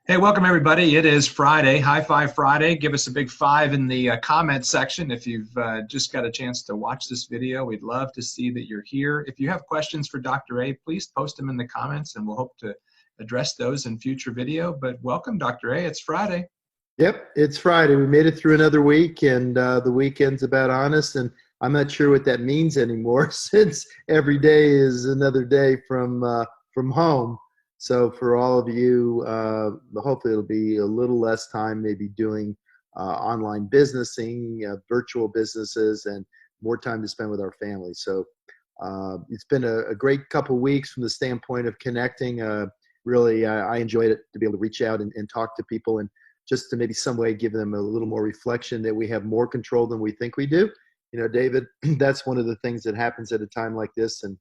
Hey, welcome everybody. It is Friday, High Five Friday. Give us a big five in the comment section if you've just got a chance to watch this video. We'd love to see that you're here. If you have questions for Dr. A, please post them in the comments and we'll hope to address those in future video. But welcome, Dr. A. It's Friday. Yep, it's Friday. We made it through another week, and the weekend's about honest. And I'm not sure what that means anymore, since every day is another day from home. So for all of you, hopefully it'll be a little less time, maybe doing online businessing, virtual businesses, and more time to spend with our family. So it's been a great couple weeks from the standpoint of connecting. Really, I enjoyed it to be able to reach out and talk to people, and just to maybe some way give them a little more reflection that we have more control than we think we do. You know, David, that's one of the things that happens at a time like this. And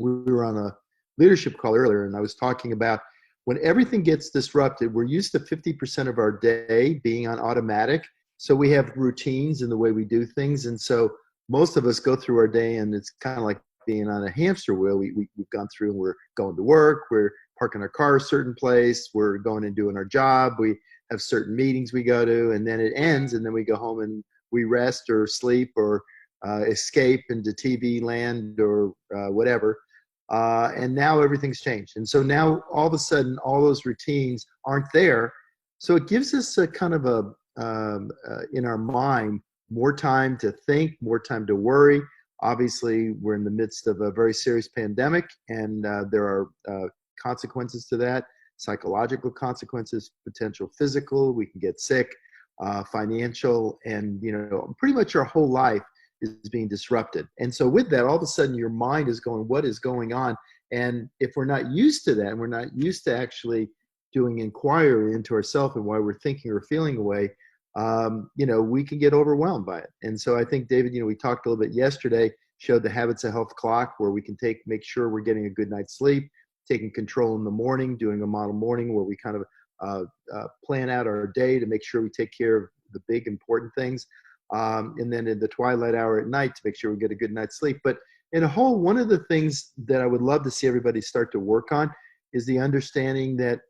we were on a leadership call earlier, and I was talking about when everything gets disrupted, we're used to 50% of our day being on automatic. So we have routines in the way we do things. And so most of us go through our day, and it's kind of like being on a hamster wheel. We've gone through, and we're going to work, we're parking our car a certain place, we're going and doing our job, we have certain meetings we go to, and then it ends, and then we go home and we rest or sleep or escape into TV land or whatever. And now everything's changed. And so now all of a sudden, all those routines aren't there. So it gives us a kind of in our mind, more time to think, more time to worry. Obviously, we're in the midst of a very serious pandemic, and there are consequences to that. Psychological consequences, potential physical, we can get sick, financial, and pretty much our whole life is being disrupted. And so with that, all of a sudden your mind is going, what is going on? And if we're not used to that, and we're not used to actually doing inquiry into ourselves and why we're thinking or feeling a way, we can get overwhelmed by it. And so I think, David, we talked a little bit yesterday, showed the Habits of Health clock, where we can make sure we're getting a good night's sleep, taking control in the morning, doing a model morning where we kind of plan out our day to make sure we take care of the big important things. And then in the twilight hour at night to make sure we get a good night's sleep. But in a whole, one of the things that I would love to see everybody start to work on is the understanding that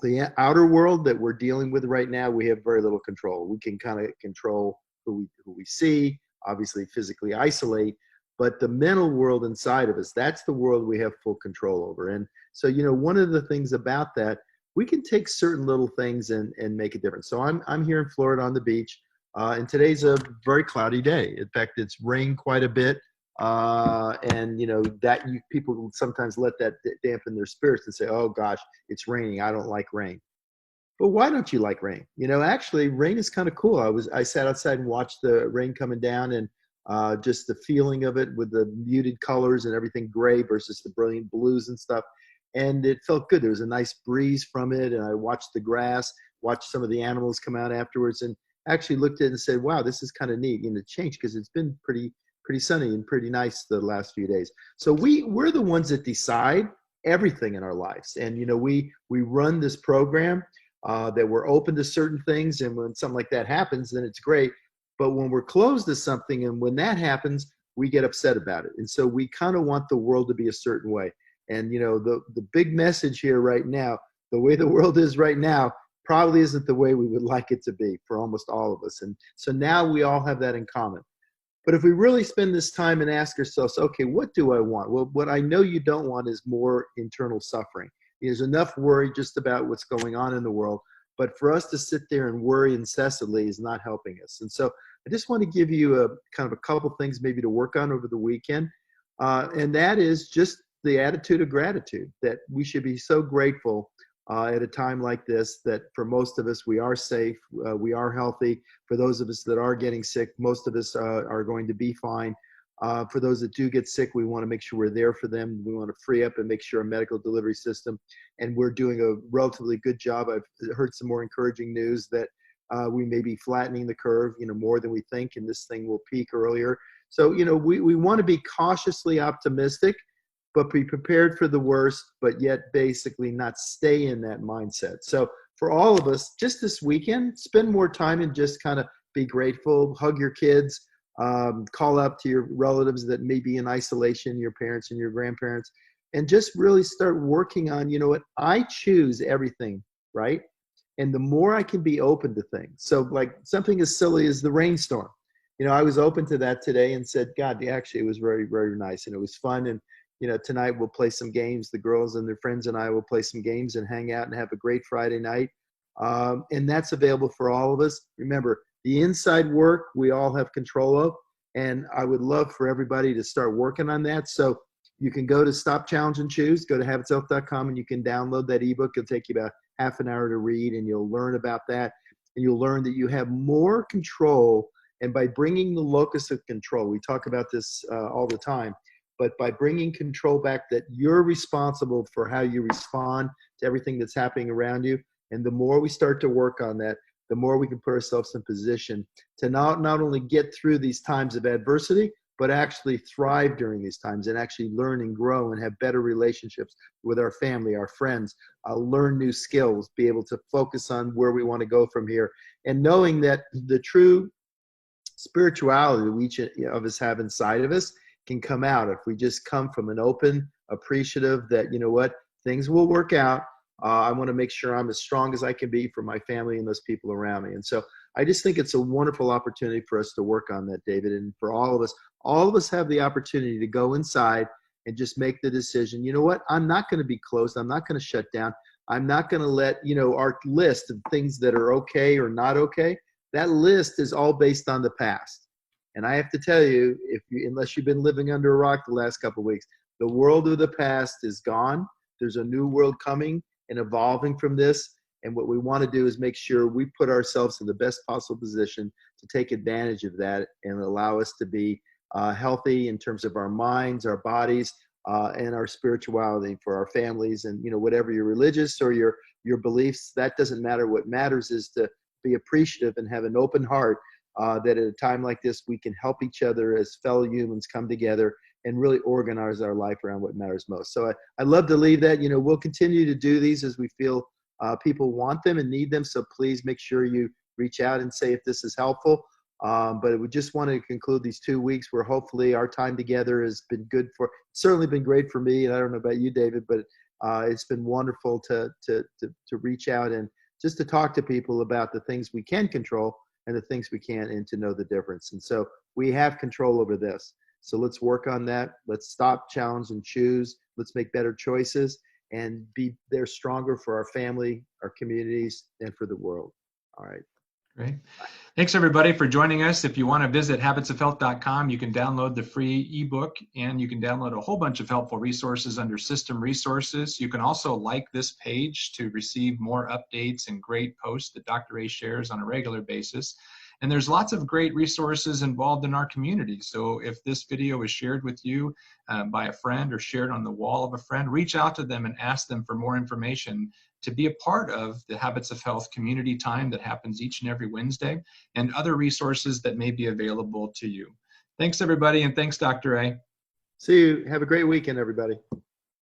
the outer world that we're dealing with right now, we have very little control. We can kind of control who we see, obviously physically isolate, but the mental world inside of us, that's the world we have full control over. And so, one of the things about that, we can take certain little things and make a difference. So I'm here in Florida on the beach, and today's a very cloudy day. In fact, it's rained quite a bit. And people sometimes let that dampen their spirits and say, oh gosh, it's raining, I don't like rain. But why don't you like rain? Actually, rain is kind of cool. I sat outside and watched the rain coming down, and just the feeling of it with the muted colors and everything gray versus the brilliant blues and stuff. And it felt good. There was a nice breeze from it. And I watched the grass, watched some of the animals come out afterwards, and actually looked at it and said, wow, this is kind of neat. And it changed because it's been pretty sunny and pretty nice the last few days. So we're the ones that decide everything in our lives. And, we run this program that we're open to certain things. And when something like that happens, then it's great. But when we're closed to something, and when that happens, we get upset about it. And so we kind of want the world to be a certain way. And, the big message here right now, the way the world is right now, probably isn't the way we would like it to be for almost all of us. And so now we all have that in common. But if we really spend this time and ask ourselves, okay, what do I want? Well, what I know you don't want is more internal suffering. There's enough worry just about what's going on in the world. But for us to sit there and worry incessantly is not helping us. And so I just want to give you a kind of a couple things maybe to work on over the weekend. And that is just the attitude of gratitude, that we should be so grateful at a time like this, that for most of us, we are safe, we are healthy. For those of us that are getting sick, most of us are going to be fine. For those that do get sick, we want to make sure we're there for them. We want to free up and make sure our medical delivery system, and we're doing a relatively good job. I've heard some more encouraging news that we may be flattening the curve, more than we think, and this thing will peak earlier. So, we want to be cautiously optimistic, but be prepared for the worst, but yet basically not stay in that mindset. So for all of us, just this weekend, spend more time and just kind of be grateful, hug your kids, call out to your relatives that may be in isolation, your parents and your grandparents, and just really start working on, I choose everything right? And the more I can be open to things. So like something as silly as the rainstorm. I was open to that today and said, God, actually, it was very, very nice. And it was fun. And, tonight we'll play some games. The girls and their friends and I will play some games and hang out and have a great Friday night. And that's available for all of us. Remember, the inside work we all have control of. And I would love for everybody to start working on that. So you can go to Stop, Challenge, and Choose, go to habitshealth.com, and you can download that ebook. It'll take you about half an hour to read, and you'll learn about that. And you'll learn that you have more control. And by bringing the locus of control, we talk about this all the time, but by bringing control back, that you're responsible for how you respond to everything that's happening around you. And the more we start to work on that, the more we can put ourselves in position to not only get through these times of adversity, but actually thrive during these times and actually learn and grow and have better relationships with our family, our friends, learn new skills, be able to focus on where we want to go from here. And knowing that the true spirituality that each of us have inside of us can come out if we just come from an open, appreciative that, things will work out. I want to make sure I'm as strong as I can be for my family and those people around me. And so I just think it's a wonderful opportunity for us to work on that, David. And for all of us have the opportunity to go inside and just make the decision, you know what, I'm not going to be closed. I'm not going to shut down. I'm not going to let, our list of things that are okay or not okay, that list is all based on the past. And I have to tell you, unless you've been living under a rock the last couple of weeks, the world of the past is gone. There's a new world coming and evolving from this. And what we want to do is make sure we put ourselves in the best possible position to take advantage of that and allow us to be healthy in terms of our minds, our bodies, and our spirituality for our families. And, whatever your religious or your beliefs, that doesn't matter. What matters is to be appreciative and have an open heart that at a time like this, we can help each other as fellow humans come together and really organize our life around what matters most. So I love to leave that. We'll continue to do these as we feel people want them and need them. So please make sure you reach out and say if this is helpful. But we just want to conclude these 2 weeks where hopefully our time together has been good certainly been great for me. And I don't know about you, David, but it's been wonderful to reach out and just to talk to people about the things we can control and the things we can't, and to know the difference. And so we have control over this. So let's work on that. Let's stop, challenge, and choose. Let's make better choices and be there stronger for our family, our communities, and for the world. All right. Great. Thanks, everybody, for joining us. If you want to visit habitsofhealth.com, you can download the free ebook, and you can download a whole bunch of helpful resources under System Resources. You can also like this page to receive more updates and great posts that Dr. A shares on a regular basis. And there's lots of great resources involved in our community. So if this video is shared with you by a friend or shared on the wall of a friend, reach out to them and ask them for more information to be a part of the Habits of Health community time that happens each and every Wednesday, and other resources that may be available to you. Thanks, everybody, and thanks, Dr. A. See you. Have a great weekend, everybody.